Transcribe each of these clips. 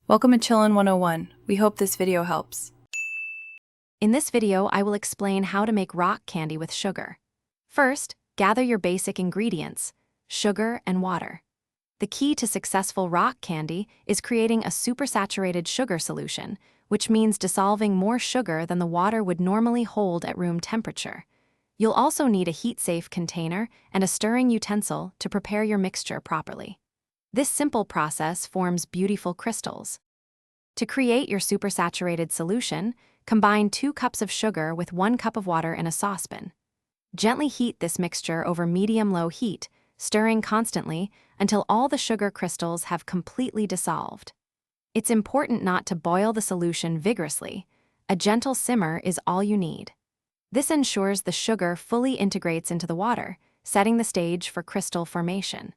Welcome to Chillin' 101. We hope this video helps. In this video, I will explain how to make rock candy with sugar. First, gather your basic ingredients, sugar and water. The key to successful rock candy is creating a supersaturated sugar solution, which means dissolving more sugar than the water would normally hold at room temperature. You'll also need a heat-safe container and a stirring utensil to prepare your mixture properly. This simple process forms beautiful crystals. To create your supersaturated solution, combine 2 cups of sugar with 1 cup of water in a saucepan. Gently heat this mixture over medium-low heat, stirring constantly until all the sugar crystals have completely dissolved. It's important not to boil the solution vigorously. A gentle simmer is all you need. This ensures the sugar fully integrates into the water, setting the stage for crystal formation.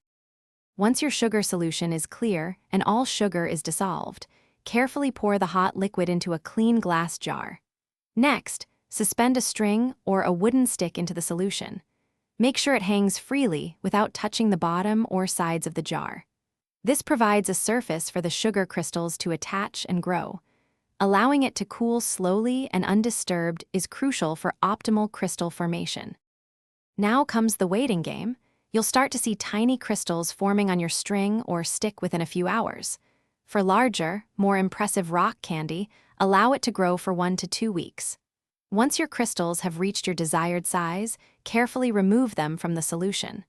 Once your sugar solution is clear and all sugar is dissolved, carefully pour the hot liquid into a clean glass jar. Next, suspend a string or a wooden stick into the solution. Make sure it hangs freely without touching the bottom or sides of the jar. This provides a surface for the sugar crystals to attach and grow. Allowing it to cool slowly and undisturbed is crucial for optimal crystal formation. Now comes the waiting game. You'll start to see tiny crystals forming on your string or stick within a few hours. For larger, more impressive rock candy, allow it to grow for 1 to 2 weeks. Once your crystals have reached your desired size, carefully remove them from the solution.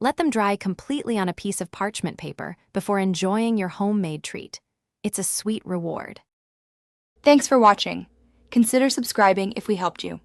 Let them dry completely on a piece of parchment paper before enjoying your homemade treat. It's a sweet reward. Thanks for watching. Consider subscribing if we helped you.